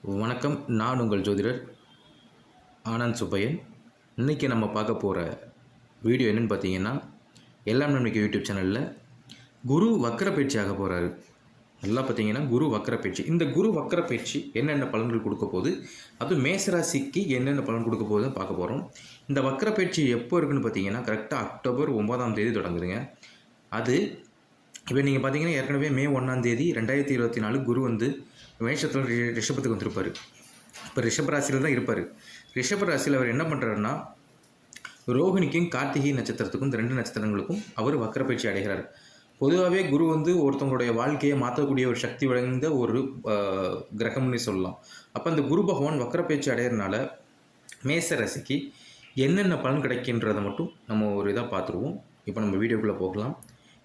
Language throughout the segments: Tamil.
வணக்கம். நான் உங்கள் ஜோதிடர் ஆனந்த் சுப்பையன். இன்றைக்கி நம்ம பார்க்க போகிற வீடியோ என்னென்னு பார்த்தீங்கன்னா, எல்லாம் நம்பிக்கை யூடியூப் சேனலில் குரு வக்கர பயிற்சி ஆக போகிறாரு. நல்லா பார்த்தீங்கன்னா குரு வக்கர பயிற்சி. இந்த குரு வக்கர பயிற்சி என்னென்ன பலன்கள் கொடுக்க போகுது, அதுவும் மேசராசிக்கு என்னென்ன பலன் கொடுக்க போகுதுன்னு பார்க்க போகிறோம். இந்த வக்கர பயிற்சி எப்போ இருக்குன்னு பார்த்தீங்கன்னா, கரெக்டாக அக்டோபர் 9 தொடங்குதுங்க. அது இப்போ நீங்கள் பார்த்தீங்கன்னா ஏற்கனவே மே 1 2024 குரு வந்து மேஷத்தில் ரிஷபத்துக்கு வந்திருப்பார். இப்போ ரிஷப ராசியில் தான் இருப்பார். ரிஷப ராசியில் அவர் என்ன பண்ணுறாருன்னா, ரோகிணிக்கும் கார்த்திகை நட்சத்திரத்துக்கும் இந்த 2 நட்சத்திரங்களுக்கும் அவர் வக்கர பயிற்சி அடைகிறார். பொதுவாகவே குரு வந்து ஒருத்தவங்களுடைய வாழ்க்கையை மாற்றக்கூடிய ஒரு சக்தி வாய்ந்த ஒரு கிரகம்னு சொல்லலாம். அப்போ அந்த குரு பகவான் வக்கர பயிற்சி அடைகிறதுனால மேச ராசிக்கு என்னென்ன பலன் கிடைக்கின்றதை மட்டும் நம்ம ஒரு இதாக பார்த்துருவோம். இப்போ நம்ம வீடியோக்குள்ளே போகலாம்.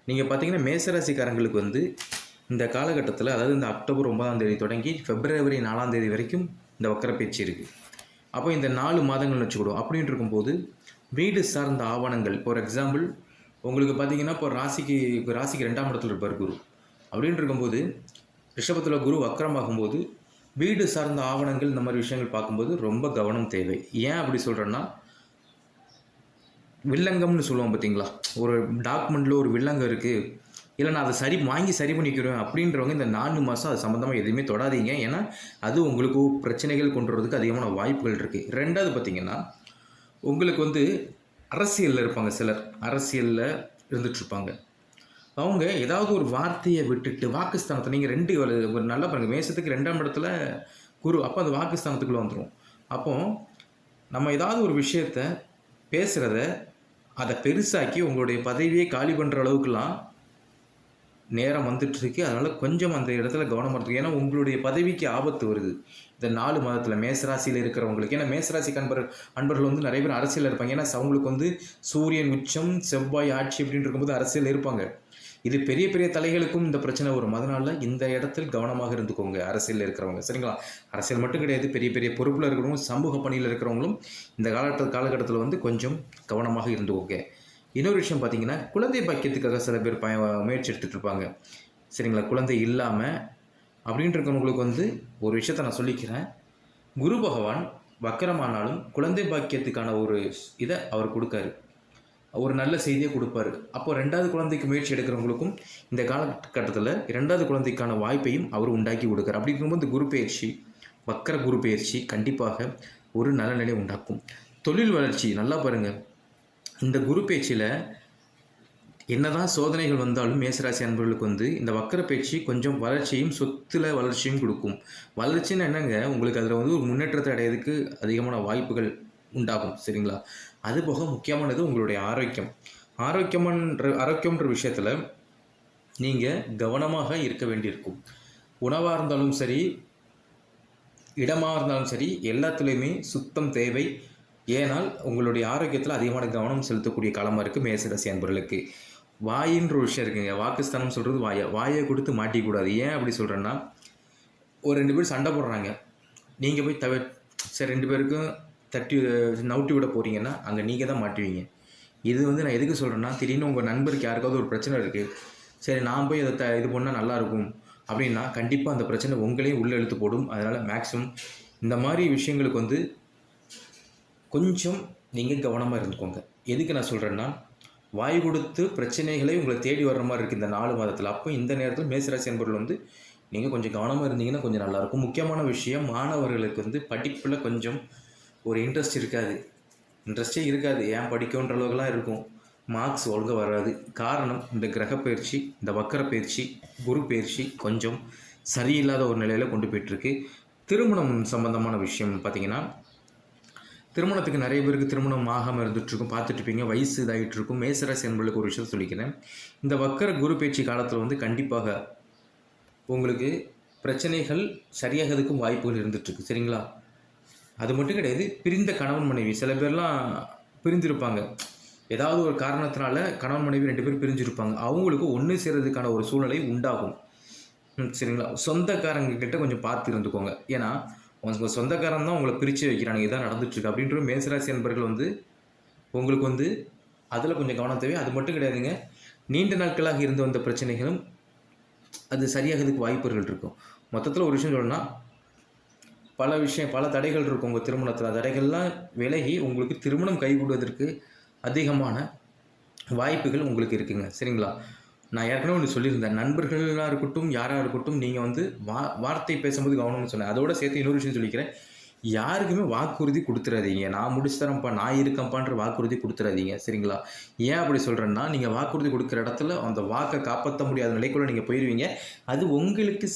நீங்கள் பார்த்தீங்கன்னா மேசராசிக்காரங்களுக்கு வந்து இந்த காலகட்டத்தில், அதாவது இந்த அக்டோபர் 9 தொடங்கி பிப்ரவரி 4 வரைக்கும் இந்த வக்கர பயிற்சி இருக்குது. அப்போ இந்த 4 மாதங்கள்னு வச்சுக்கிடுவோம். அப்படின்ட்டு இருக்கும்போது வீடு சார்ந்த ஆவணங்கள், ஃபார் எக்ஸாம்பிள் உங்களுக்கு பார்த்தீங்கன்னா இப்போ ராசிக்கு 2ஆம் இடத்துல இருப்பார் குரு. அப்படின்ட்டு இருக்கும்போது ரிஷபத்தில் குரு வக்கரமாகும்போது வீடு சார்ந்த ஆவணங்கள் இந்த மாதிரி விஷயங்கள் பார்க்கும்போது ரொம்ப கவனம் தேவை. ஏன் அப்படி சொல்கிறேன்னா, வில்லங்கம்னு சொல்லுவோம் பார்த்தீங்களா, ஒரு டாக்குமெண்ட்டில் ஒரு வில்லங்கம் இருக்குது, இல்லை நான் அதை வாங்கி சரி பண்ணிக்கிறேன் அப்படின்றவங்க இந்த 4 மாதம் அது சம்மந்தமாக எதுவுமே தொடாதீங்க. ஏன்னா அது உங்களுக்கு பிரச்சனைகள் கொண்டு வரதுக்கு அதிகமான வாய்ப்புகள் இருக்குது. 2வது பார்த்திங்கன்னா, உங்களுக்கு வந்து அரசியலில் இருப்பாங்க, சிலர் அரசியலில் இருந்துகிட்ருப்பாங்க. அவங்க ஏதாவது ஒரு வார்த்தையை விட்டுட்டு வாக்குஸ்தானத்தை, நீங்கள் 2 நல்லா பாருங்கள், மேசத்துக்கு 2ஆம் இடத்துல குரு, அப்போ அந்த வாக்குஸ்தானத்துக்குள்ளே வந்துடும். அப்போது நம்ம ஏதாவது ஒரு விஷயத்தை பேசுகிறத அதை பெருசாக்கி உங்களுடைய பதவியை காலி பண்ணுற அளவுக்குலாம் நேரம் வந்துட்டுருக்கு. அதனால் கொஞ்சம் அந்த இடத்துல கவனமாக இருக்குது. ஏன்னா உங்களுடைய பதவிக்கு ஆபத்து வருது இந்த 4 மாதத்தில் மேசராசியில் இருக்கிறவங்களுக்கு. ஏன்னா மேசராசி அன்பர்கள் வந்து நிறைய பேர் அரசியலில் இருப்பாங்க. ஏன்னா அவங்களுக்கு வந்து சூரியன் உச்சம், செவ்வாய் ஆட்சி அப்படின்னு இருக்கும்போது அரசியல் இருப்பாங்க. இது பெரிய பெரிய தலைகளுக்கும் இந்த பிரச்சனை வரும். அதனால் இந்த இடத்தில் கவனமாக இருந்துக்கோங்க அரசியலில் இருக்கிறவங்க, சரிங்களா? அரசியல் மட்டும் கிடையாது, பெரிய பெரிய பொறுப்பில் இருக்கிறவங்க, சமூக பணியில் இருக்கிறவங்களும் இந்த காலகட்டத்தில் வந்து கொஞ்சம் கவனமாக இருந்துக்கோங்க. இன்னொரு விஷயம் பார்த்தீங்கன்னா, குழந்தை பாக்கியத்துக்காக சில பேர் முயற்சி எடுத்துகிட்டு இருப்பாங்க, சரிங்களா? குழந்தை இல்லாமல் அப்படின்ட்டு இருக்கிறவங்களுக்கு வந்து ஒரு விஷயத்த நான் சொல்லிக்கிறேன். குரு பகவான் வக்கரமானாலும் குழந்தை பாக்கியத்துக்கான ஒரு இதை அவர் கொடுக்காரு, ஒரு நல்ல செய்தியை கொடுப்பாரு. அப்போ 2வது குழந்தைக்கு முயற்சி எடுக்கிறவங்களுக்கும் இந்த காலகட்டத்தில் 2வது குழந்தைக்கான வாய்ப்பையும் அவர் உண்டாக்கி கொடுக்குறார். அப்படி இருக்கும்போது இந்த குரு பயிற்சி, வக்கர குரு பயிற்சி கண்டிப்பாக ஒரு நல்ல நிலை உண்டாக்கும். தொழில் வளர்ச்சி நல்லா பாருங்கள். இந்த குரு பயிற்சியில் என்னதான் சோதனைகள் வந்தாலும் மேசராசி அன்பர்களுக்கு வந்து இந்த வக்கர பயிற்சி கொஞ்சம் வளர்ச்சியும் சொத்துல வளர்ச்சியும் கொடுக்கும். வளர்ச்சின்னு என்னங்க, உங்களுக்கு அதில் வந்து ஒரு முன்னேற்றத்தை அடையிறதுக்கு அதிகமான வாய்ப்புகள் உண்டாகும், சரிங்களா? அதுபோக முக்கியமானது உங்களுடைய ஆரோக்கியம். ஆரோக்கியம்ன்ற விஷயத்தில் நீங்கள் கவனமாக இருக்க வேண்டியிருக்கும். உணவாக இருந்தாலும் சரி, இடமாக இருந்தாலும் சரி, எல்லாத்துலேயுமே சுத்தம் தேவை. ஏனால் உங்களுடைய ஆரோக்கியத்தில் அதிகமான கவனம் செலுத்தக்கூடிய காலமாக இருக்குது மேசராசி அன்பர்களுக்கு. வாயின்ற ஒரு விஷயம் இருக்குங்க, வாக்குஸ்தானம் சொல்கிறது வாயை கொடுத்து மாட்டிக்கூடாது. ஏன் அப்படி சொல்கிறேன்னா, ஒரு 2 பேர் சண்டை போடுறாங்க, நீங்கள் போய் சரி 2 பேருக்கும் நவுட்டி விட போகிறீங்கன்னா அங்கே நீங்கள் தான் மாட்டுவீங்க. இது வந்து நான் எதுக்கு சொல்கிறேன்னா, திடீர்னு உங்கள் நண்பருக்கு யாருக்காவது ஒரு பிரச்சனை இருக்குது, சரி நான் போய் அதை இது பண்ணால் நல்லாயிருக்கும் அப்படின்னா கண்டிப்பாக அந்த பிரச்சனை உங்களையும் உள்ளே இழுத்து போடும். அதனால் மேக்ஸிமம் இந்த மாதிரி விஷயங்களுக்கு வந்து கொஞ்சம் நீங்கள் கவனமாக இருந்துக்கோங்க. எதுக்கு நான் சொல்கிறேன்னா, வாய் கொடுத்து பிரச்சனைகளை உங்களை தேடி வர்ற மாதிரி இருக்குது இந்த 4 மாதத்தில். அப்போ இந்த நேரத்தில் மேசராசி அன்பர்கள் வந்து நீங்கள் கொஞ்சம் கவனமாக இருந்தீங்கன்னா கொஞ்சம் நல்லாயிருக்கும். முக்கியமான விஷயம், மாணவர்களுக்கு வந்து படிப்பில் கொஞ்சம் ஒரு இன்ட்ரெஸ்டே இருக்காது. ஏன் படிக்கன்ற அளவுக்குலாம் இருக்கும், மார்க்ஸ் ஒழுங்காக வராது. காரணம் இந்த கிரக பயிற்சி, இந்த வக்கர பயிற்சி, குரு பயிற்சி கொஞ்சம் சரியில்லாத ஒரு நிலையில் கொண்டு போயிட்டுருக்கு. திருமணம் சம்பந்தமான விஷயம் பார்த்திங்கன்னா, திருமணத்துக்கு நிறைய பேருக்கு திருமணம் ஆகாமல் இருந்துகிட்ருக்கும், பார்த்துட்ருப்பீங்க, வயசு இதாகிட்டு இருக்கும். மேசராசி என்பளுக்கு ஒரு விஷயத்தை சொல்லிக்கிறேன். இந்த வக்கர குரு பயிற்சி காலத்தில் வந்து கண்டிப்பாக உங்களுக்கு பிரச்சனைகள் சரியாகிறதுக்கும் வாய்ப்புகள் இருந்துகிட்ருக்கு, சரிங்களா? அது மட்டும் கிடையாது, பிரிந்த கணவன் மனைவி சில பேர்லாம் பிரிந்திருப்பாங்க. ஏதாவது ஒரு காரணத்தினால கணவன் மனைவி 2 பேர் பிரிஞ்சிருப்பாங்க. அவங்களுக்கு ஒன்று சேர்றதுக்கான ஒரு சூழ்நிலை உண்டாகும், சரிங்களா? சொந்தக்காரங்கக்கிட்ட கொஞ்சம் பார்த்து இருந்துக்கோங்க. ஏன்னா உங்கள் சொந்தக்காரன் தான் உங்களை பிரித்து வைக்கிறாங்க, இதான் நடந்துட்டுருக்கு அப்படின்ற மேசராசி நண்பர்கள் வந்து உங்களுக்கு வந்து அதில் கொஞ்சம் கவனம் தேவை. அது மட்டும் கிடையாதுங்க, நீண்ட நாட்களாக இருந்து வந்த பிரச்சனைகளும் அது சரியாகிறதுக்கு வாய்ப்புகள் இருக்கும். மொத்தத்தில் ஒரு விஷயம் சொல்லணும்னா, பல தடைகள் இருக்கும் உங்கள் திருமணத்தில். தடைகள்லாம் விலகி உங்களுக்கு திருமணம் கைகூடுவதற்கு அதிகமான வாய்ப்புகள் உங்களுக்கு இருக்குங்க. சரிங்களா? நான் ஏற்கனவே ஒன்று சொல்லியிருந்தேன். நண்பர்களாக இருக்கட்டும், யாராக இருக்கட்டும், நீங்கள் வந்து வார்த்தை பேசும்போது கவனம்னு சொன்னேன். அதோட சேர்த்து இன்னொரு விஷயம் சொல்லிக்கிறேன். யாருக்குமே வாக்குறுதி குடுத்துறாதீங்க. நான் முடிச்சு தரேன்ப்பா, நான் இருக்கேன்ப்பான்ற வாக்குறுதி குடுத்துறாதீங்க. சரிங்களா? ஏன் அப்படி சொல்றேன்னா, நீங்க வாக்குறுதி குடுக்குற இடத்துல அந்த வாக்க காப்பாத்த முடியாத நிலைக்குள்ள நீங்க போயிருவீங்க. அது உங்களுக்கு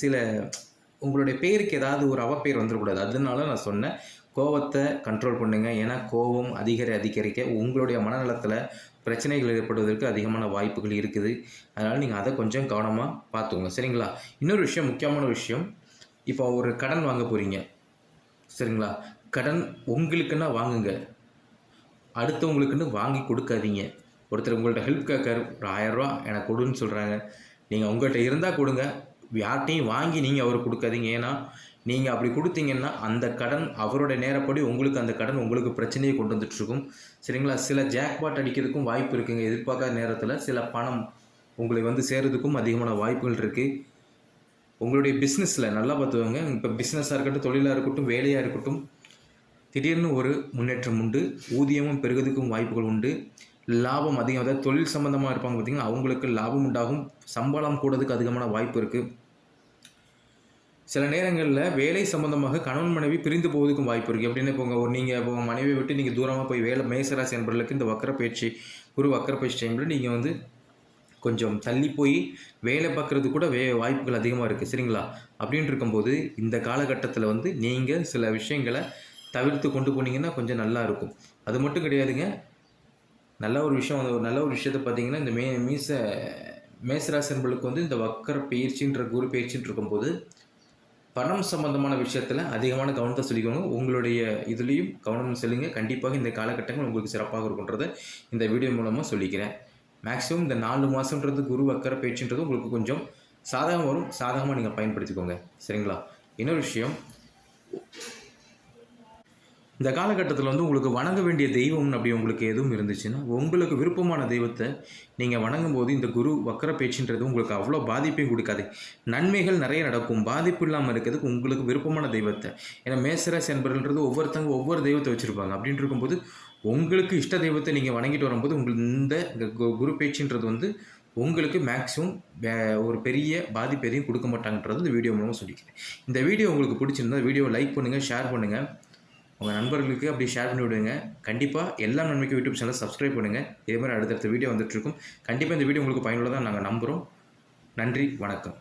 உங்களுடைய பேருக்கு ஏதாவது ஒரு அவப்பெயர் வந்துறக்கூடாது. அதனால நான் சொன்னேன். கோவத்த கண்ட்ரோல் பண்ணுங்க. ஏன்னா கோவம் அதிகரிக்க உங்களுடைய மனநலத்தில பிரச்சனைகள் ஏற்படுவதற்கு அதிகமான வாய்ப்புகள் இருக்குது. அதனால நீங்க அத கொஞ்சம் கவனமா பார்த்துக்கோங்க. சரிங்களா? இன்னொரு விஷயம், முக்கியமான விஷயம். இப்போ ஒரு கடன் வாங்க போறீங்க. சரிங்களா? கடன் உங்களுக்குன்னா வாங்குங்க. அடுத்தவங்களுக்குன்னு வாங்கி கொடுக்காதீங்க. ஒருத்தர் உங்கள்ட்ட ஹெல்ப் கேட்காரு. ஒரு ரூ. 1000 எனக்கு கொடுன்னு சொல்றாங்க. நீங்க உங்கள்ட்ட இருந்தா கொடுங்க. யார்ட்டயும் வாங்கி நீங்க அவருக்கு கொடுக்காதீங்க. ஏன்னா, நீங்க அப்படி குடுத்தீங்கன்னா, அந்த கடன் அவருடைய நேரப்படி அந்த கடன் உங்களுக்கு பிரச்சனையை கொண்டு வந்துட்டுருக்கும். சரிங்களா? சில ஜாக்பாட் அடிக்கிறதுக்கும் வாய்ப்பு இருக்குங்க. எதிர்பார்க்காத நேரத்தில சில பணம் உங்களை வந்து சேர்றதுக்கும் அதிகமான வாய்ப்புகள் இருக்கு. உங்களுடைய பிஸ்னஸில் நல்லா பார்த்துக்கோங்க. இப்போ பிஸ்னஸாக இருக்கட்டும், தொழிலாக இருக்கட்டும், வேலையாக இருக்கட்டும், திடீர்னு ஒரு முன்னேற்றம் உண்டு. ஊதியமும் பெருகுவதற்கும் வாய்ப்புகள் உண்டு. லாபம் அதிகம், அதாவது தொழில் சம்பந்தமாக இருப்பாங்க பார்த்தீங்கன்னா, அவங்களுக்கு லாபம் உண்டாகும். சம்பளம் கூடுறதுக்கு அதிகமான வாய்ப்பு இருக்குது. சில நேரங்களில் வேலை சம்பந்தமாக கணவன் மனைவி பிரிந்து போவதற்கும் வாய்ப்பு இருக்குது. எப்படின்னா நீங்கள் இப்போ உங்கள் மனைவியை விட்டு நீங்கள் தூரமாக போய் மேசராசி என்பவர்களுக்கு இந்த குரு வக்கரப்பயிற்சி டைமில் நீங்கள் வந்து கொஞ்சம் தள்ளி போய் வேலை பார்க்குறது கூட வாய்ப்புகள் அதிகமாக இருக்குது. சரிங்களா? அப்படின்னு இருக்கும்போது இந்த காலகட்டத்தில் வந்து நீங்கள் சில விஷயங்களை தவிர்த்து கொண்டு போனீங்கன்னா கொஞ்சம் நல்லா இருக்கும். அது மட்டும் கிடையாதுங்க. நல்ல ஒரு விஷயத்தை பார்த்தீங்கன்னா, இந்த மேசராசி என்பவர்களுக்கு வந்து இந்த வக்கர பயிற்சின்ற குரு பயிற்சின்னு இருக்கும்போது பணம் சம்பந்தமான விஷயத்தில் அதிகமான கவனத்தை சொல்லிக்கோங்க. உங்களுடைய இதுலேயும் கவனம் செலுங்க. கண்டிப்பாக இந்த காலகட்டங்கள் உங்களுக்கு சிறப்பாக இருக்குன்றதை இந்த வீடியோ மூலமாக சொல்லிக்கிறேன். மேக்ஸிமம் இந்த 4 மாதம்ன்றது குரு வக்கர பயிற்சின்றது உங்களுக்கு கொஞ்சம் சாதகம் வரும். சாதகமாக நீங்கள் பயன்படுத்திக்கோங்க. சரிங்களா? இன்னொரு விஷயம், இந்த காலகட்டத்தில் வந்து உங்களுக்கு வணங்க வேண்டிய தெய்வம் அப்படி உங்களுக்கு எதுவும் இருந்துச்சுன்னா, உங்களுக்கு விருப்பமான தெய்வத்தை நீங்கள் வணங்கும்போது இந்த குரு வக்கர பேச்சுன்றது உங்களுக்கு அவ்வளோ பாதிப்பையும் கொடுக்காது. நன்மைகள் நிறைய நடக்கும். பாதிப்பு இல்லாமல் இருக்கிறதுக்கு உங்களுக்கு விருப்பமான தெய்வத்தை. ஏன்னா மேசராசி என்பவர்கள்ன்றது ஒவ்வொரு தெய்வத்தை வச்சுருப்பாங்க. அப்படின்னு இருக்கும்போது உங்களுக்கு இஷ்ட தெய்வத்தை நீங்கள் வணங்கிட்டு வரும்போது இந்த குரு பேச்சுன்றது வந்து உங்களுக்கு மேக்ஸிமம் ஒரு பெரிய பாதிப்பு எதையும் கொடுக்க மாட்டாங்கன்றது இந்த வீடியோ மூலமாக சொல்லிக்கிறேன். இந்த வீடியோ உங்களுக்கு பிடிச்சிருந்தா வீடியோவை லைக் பண்ணுங்கள், ஷேர் பண்ணுங்கள். உங்கள் நண்பர்களுக்கு அப்படி ஷேர் பண்ணி விடுங்க. கண்டிப்பாக எல்லா நன்மைக்கும் யூடியூப் சேனலை சப்ஸ்கிரைப் பண்ணுங்கள். இதே மாதிரி அடுத்தடுத்த வீடியோ வந்துட்டுருக்கும். கண்டிப்பாக இந்த வீடியோ உங்களுக்கு பயனுள்ளதாக நாங்கள் நம்புகிறோம். நன்றி, வணக்கம்.